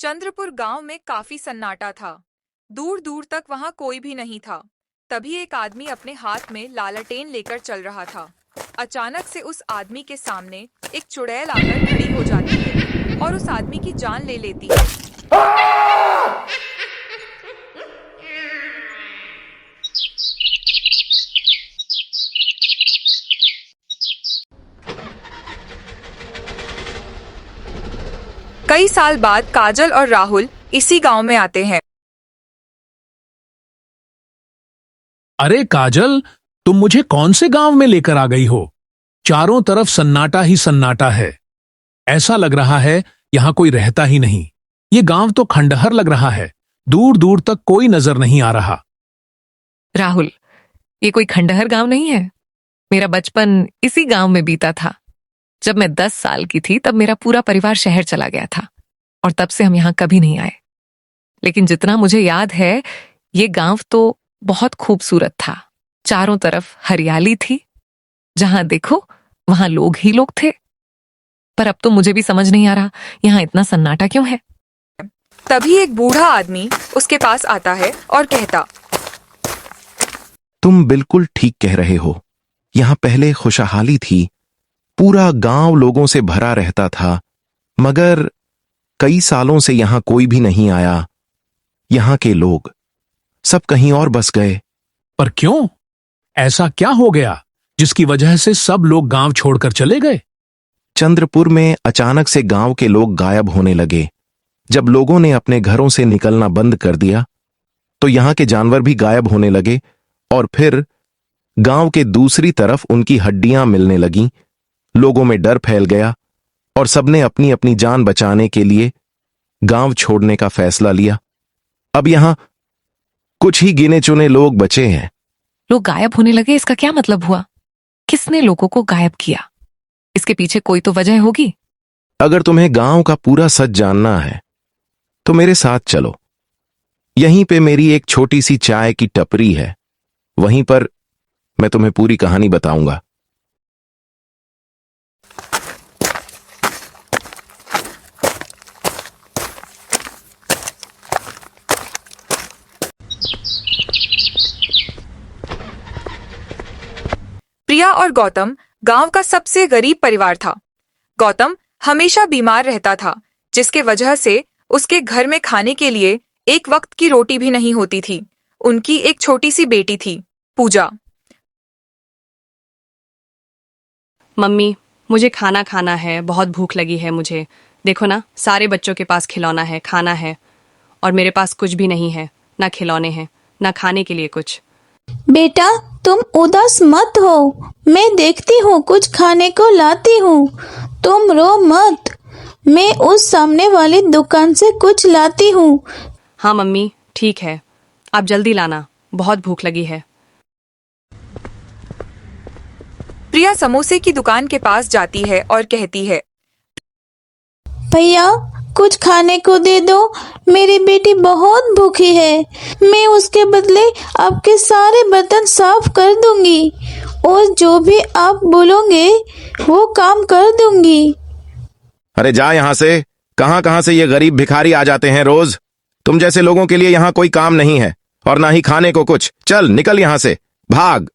चंद्रपुर गांव में काफी सन्नाटा था। दूर दूर तक वहां कोई भी नहीं था। तभी एक आदमी अपने हाथ में लालटेन लेकर चल रहा था। अचानक से उस आदमी के सामने एक चुड़ैल आकर खड़ी हो जाती है और उस आदमी की जान ले लेती है। कई साल बाद काजल और राहुल इसी गांव में आते हैं। अरे काजल, तुम मुझे कौन से गांव में लेकर आ गई हो? चारों तरफ सन्नाटा ही सन्नाटा है। ऐसा लग रहा है यहां कोई रहता ही नहीं। ये गांव तो खंडहर लग रहा है। दूर दूर तक कोई नजर नहीं आ रहा। राहुल, ये कोई खंडहर गांव नहीं है। मेरा बचपन इसी गांव में बीता था। जब मैं 10 साल की थी तब मेरा पूरा परिवार शहर चला गया था और तब से हम यहाँ कभी नहीं आए। लेकिन जितना मुझे याद है, ये गांव तो बहुत खूबसूरत था। चारों तरफ हरियाली थी। जहां देखो वहां लोग ही लोग थे। पर अब तो मुझे भी समझ नहीं आ रहा यहाँ इतना सन्नाटा क्यों है। तभी एक बूढ़ा आदमी उसके पास आता है और कहता, तुम बिल्कुल ठीक कह रहे हो। यहां पहले खुशहाली थी। पूरा गांव लोगों से भरा रहता था। मगर कई सालों से यहां कोई भी नहीं आया। यहां के लोग सब कहीं और बस गए। पर क्यों? ऐसा क्या हो गया जिसकी वजह से सब लोग गांव छोड़कर चले गए? चंद्रपुर में अचानक से गांव के लोग गायब होने लगे। जब लोगों ने अपने घरों से निकलना बंद कर दिया तो यहां के जानवर भी गायब होने लगे और फिर गांव के दूसरी तरफ उनकी हड्डियां मिलने लगीं। लोगों में डर फैल गया और सबने अपनी अपनी जान बचाने के लिए गांव छोड़ने का फैसला लिया। अब यहां कुछ ही गिने चुने लोग बचे हैं। लोग गायब होने लगे, इसका क्या मतलब हुआ? किसने लोगों को गायब किया? इसके पीछे कोई तो वजह होगी। अगर तुम्हें गांव का पूरा सच जानना है तो मेरे साथ चलो। यहीं पे मेरी एक छोटी सी चाय की टपरी है। वहीं पर मैं तुम्हें पूरी कहानी बताऊंगा। प्रिया और गौतम गांव का सबसे गरीब परिवार था। गौतम हमेशा बीमार रहता था, जिसके वजह से उसके घर में खाने के लिए एक वक्त की रोटी भी नहीं होती थी। उनकी एक छोटी सी बेटी थी, पूजा। मम्मी, मुझे खाना खाना है, बहुत भूख लगी है मुझे। देखो ना, सारे बच्चों के पास खिलौना है, खाना है, और मेरे पास कुछ भी नहीं है। ना खिलौने हैं, ना खाने के लिए कुछ। बेटा, तुम उदास मत हो। मैं देखती हूँ, कुछ खाने को लाती हूँ। तुम रो मत। मैं उस सामने वाली दुकान से कुछ लाती हूँ। हाँ मम्मी, ठीक है, आप जल्दी लाना, बहुत भूख लगी है। प्रिया समोसे की दुकान के पास जाती है और कहती है, भैया, कुछ खाने को दे दो। मेरी बेटी बहुत भूखी है। मैं उसके बदले आपके सारे बर्तन साफ कर दूंगी और जो भी आप बोलोगे वो काम कर दूंगी। अरे जा यहां से। कहां कहां से ये गरीब भिखारी आ जाते हैं रोज। तुम जैसे लोगों के लिए यहां कोई काम नहीं है और ना ही खाने को कुछ। चल निकल यहां से, भाग।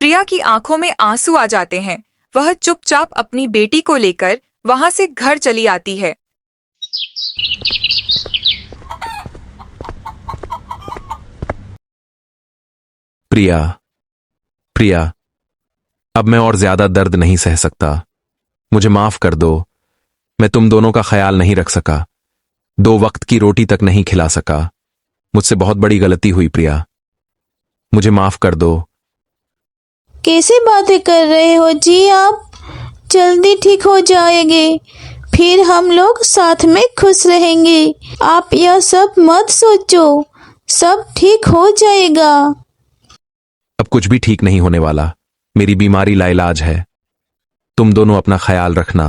प्रिया की आंखों में आंसू आ जाते हैं। वह चुपचाप अपनी बेटी को लेकर वहां से घर चली आती है। प्रिया, प्रिया, अब मैं और ज्यादा दर्द नहीं सह सकता। मुझे माफ कर दो। मैं तुम दोनों का ख्याल नहीं रख सका। 2 वक्त की रोटी तक नहीं खिला सका। मुझसे बहुत बड़ी गलती हुई प्रिया। मुझे माफ कर दो। कैसी बातें कर रहे हो जी आप? जल्दी ठीक हो जाएंगे, फिर हम लोग साथ में खुश रहेंगे। आप यह सब मत सोचो, सब ठीक हो जाएगा। अब कुछ भी ठीक नहीं होने वाला। मेरी बीमारी लाइलाज है। तुम दोनों अपना ख्याल रखना।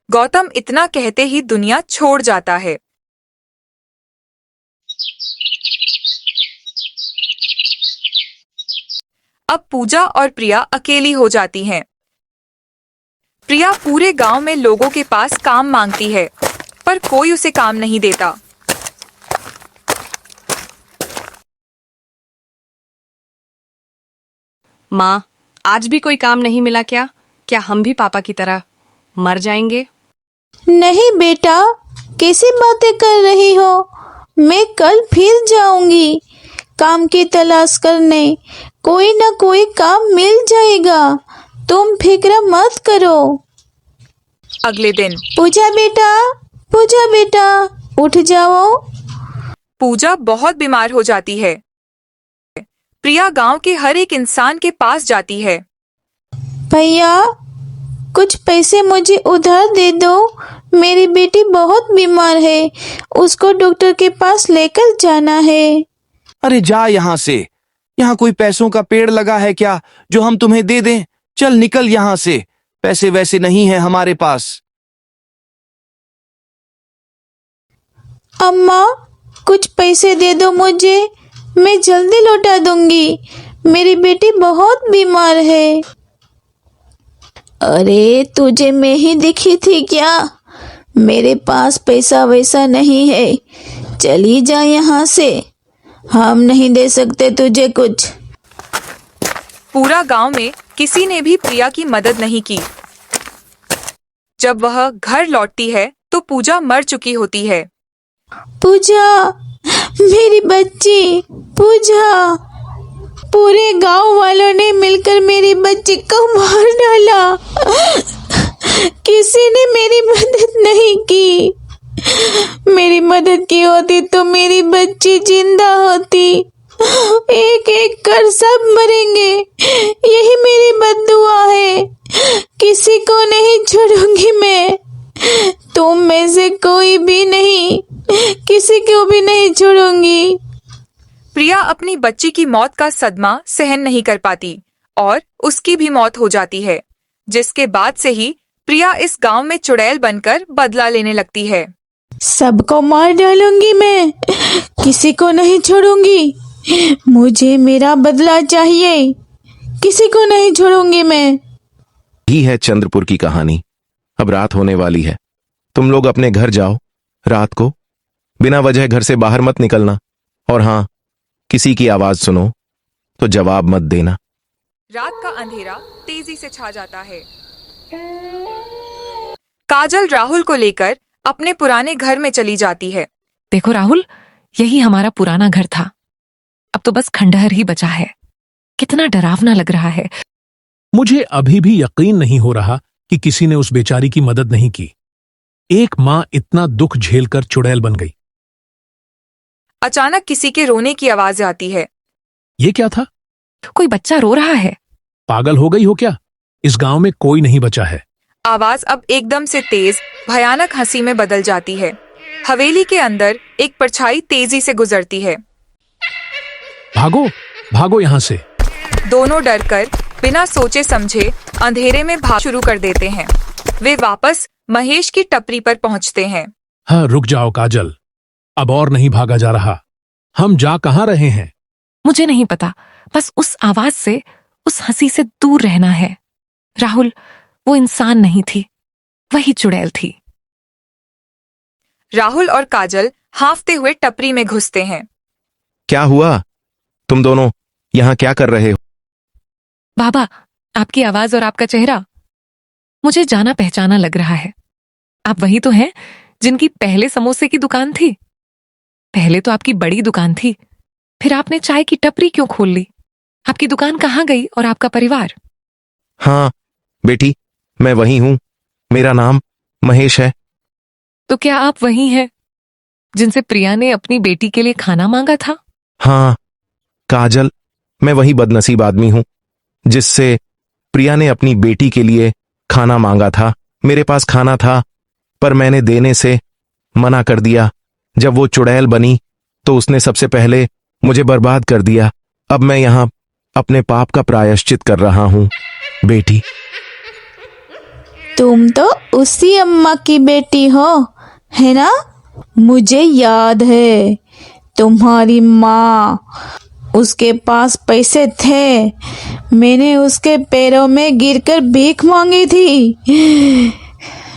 गौतम इतना कहते ही दुनिया छोड़ जाता है। अब पूजा और प्रिया अकेली हो जाती हैं। प्रिया पूरे गांव में लोगों के पास काम मांगती है। पर कोई उसे काम नहीं देता। माँ, आज भी कोई काम नहीं मिला क्या? क्या हम भी पापा की तरह मर जाएंगे? नहीं बेटा, कैसी बातें कर रही हो? मैं कल फिर जाऊंगी काम की तलाश करने। कोई ना कोई काम मिल जाएगा, तुम फिक्र मत करो। अगले दिन पूजा बेटा, उठ जाओ। पूजा बहुत बीमार हो जाती है। प्रिया गांव के हर एक इंसान के पास जाती है। भैया, कुछ पैसे मुझे उधार दे दो। मेरी बेटी बहुत बीमार है, उसको डॉक्टर के पास लेकर जाना है। अरे जा यहाँ से। यहाँ कोई पैसों का पेड़ लगा है क्या जो हम तुम्हें दे दें? चल निकल यहाँ से, पैसे वैसे नहीं है हमारे पास। अम्मा, कुछ पैसे दे दो मुझे, मैं जल्दी लौटा दूंगी। मेरी बेटी बहुत बीमार है। अरे तुझे मैं ही दिखी थी क्या? मेरे पास पैसा वैसा नहीं है, चली जा यहाँ से। हम नहीं दे सकते तुझे कुछ। पूरा गांव में किसी ने भी प्रिया की मदद नहीं की। जब वह घर लौटती है तो पूजा मर चुकी होती है। पूजा, मेरी बच्ची पूजा। पूरे गांव वालों ने मिलकर मेरी बच्ची को मार डाला। किसी ने मेरी मदद नहीं की। मेरी मदद की होती तो मेरी बच्ची जिंदा होती। एक एक कर सब मरेंगे, यही मेरी बद्दुआ है। किसी को नहीं छोड़ूंगी मैं। तुम में से कोई भी नहीं, किसी को भी नहीं छोड़ूंगी। प्रिया अपनी बच्ची की मौत का सदमा सहन नहीं कर पाती और उसकी भी मौत हो जाती है, जिसके बाद से ही प्रिया इस गांव में चुड़ैल बनकर बदला लेने लगती है। सबको मार डालूंगी मैं, किसी को नहीं छोड़ूंगी। मुझे मेरा बदला चाहिए, किसी को नहीं छोड़ूंगी मैं। ही है चंद्रपुर की कहानी। अब रात होने वाली है, तुम लोग अपने घर जाओ। रात को बिना वजह घर से बाहर मत निकलना, और हाँ, किसी की आवाज सुनो तो जवाब मत देना। रात का अंधेरा तेजी से छा जाता है। काजल राहुल को लेकर अपने पुराने घर में चली जाती है। देखो राहुल, यही हमारा पुराना घर था। अब तो बस खंडहर ही बचा है। कितना डरावना लग रहा है। मुझे अभी भी यकीन नहीं हो रहा कि किसी ने उस बेचारी की मदद नहीं की। एक मां इतना दुख झेलकर चुड़ैल बन गई। अचानक किसी के रोने की आवाज आती है। ये क्या था? कोई बच्चा रो रहा है। पागल हो गई हो क्या? इस गांव में कोई नहीं बचा है। आवाज अब एकदम से तेज भयानक हंसी में बदल जाती है। हवेली के अंदर एक परछाई तेजी से गुजरती है। भागो, भागो यहां से। दोनों डरकर बिना सोचे समझे अंधेरे में भाग शुरू कर देते हैं। वे वापस महेश की टपरी पर पहुंचते हैं। हाँ, रुक जाओ काजल, अब और नहीं भागा जा रहा। हम जा कहां रहे हैं? मुझे नहीं पता, बस उस आवाज से, उस हंसी से दूर रहना है। राहुल, वो इंसान नहीं थी, वही चुड़ैल थी। राहुल और काजल हांफते हुए टपरी में घुसते हैं। क्या हुआ? तुम दोनों यहां क्या कर रहे हो? बाबा, आपकी आवाज और आपका चेहरा मुझे जाना पहचाना लग रहा है। आप वही तो हैं जिनकी पहले समोसे की दुकान थी। पहले तो आपकी बड़ी दुकान थी, फिर आपने चाय की टपरी क्यों खोल ली? आपकी दुकान कहाँ गई और आपका परिवार? हाँ बेटी, मैं वही हूं। मेरा नाम महेश है। तो क्या आप वही हैं जिनसे प्रिया ने अपनी बेटी के लिए खाना मांगा था? हाँ काजल, मैं वही बदनसीब आदमी हूं जिससे प्रिया ने अपनी बेटी के लिए खाना मांगा था। मेरे पास खाना था, पर मैंने देने से मना कर दिया। जब वो चुड़ैल बनी तो उसने सबसे पहले मुझे बर्बाद कर दिया। अब मैं यहां अपने पाप का प्रायश्चित कर रहा हूं। बेटी, तुम तो उसी अम्मा की बेटी हो, है ना? मुझे याद है, तुम्हारी माँ, उसके पास पैसे थे। मैंने उसके पैरों में गिरकर भीख मांगी थी।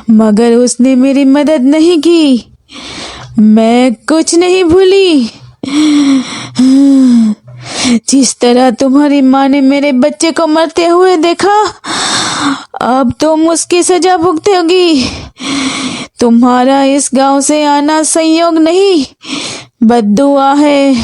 मगर उसने मेरी मदद नहीं की। मैं कुछ नहीं भूली। जिस तरह तुम्हारी माँ ने मेरे बच्चे को मरते हुए देखा, अब तुम उसकी सजा भुगतोगी। तुम्हारा इस गांव से आना संयोग नहीं, बद्दुआ है।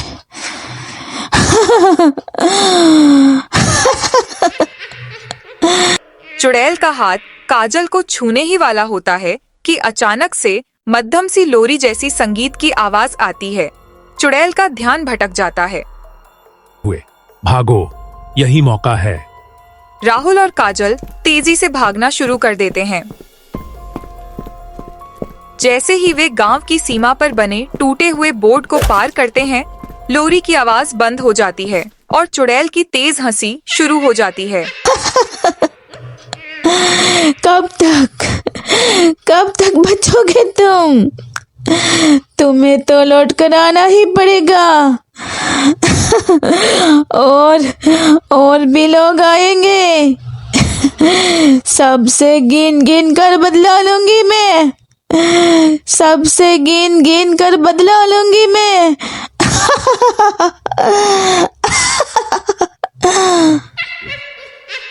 चुड़ैल का हाथ काजल को छूने ही वाला होता है कि अचानक से मध्यम सी लोरी जैसी संगीत की आवाज आती है। चुड़ैल का ध्यान भटक जाता है। हुए भागो, यही मौका है। राहुल और काजल तेजी से भागना शुरू कर देते हैं। जैसे ही वे गांव की सीमा पर बने टूटे हुए बोर्ड को पार करते हैं, लोरी की आवाज बंद हो जाती है और चुड़ैल की तेज हंसी शुरू हो जाती है। कब तक बचोगे तुम? तुम्हें तो लौट कर आना ही पड़ेगा। और भी लोग आएंगे। सबसे गिन कर बदला लूंगी मैं। सबसे गिन कर बदला लूंगी मैं।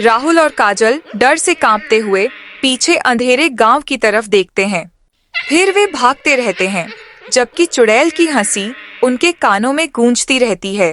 राहुल और काजल डर से कांपते हुए पीछे अंधेरे गांव की तरफ देखते हैं। फिर वे भागते रहते हैं, जबकि चुड़ैल की हंसी उनके कानों में गूंजती रहती है।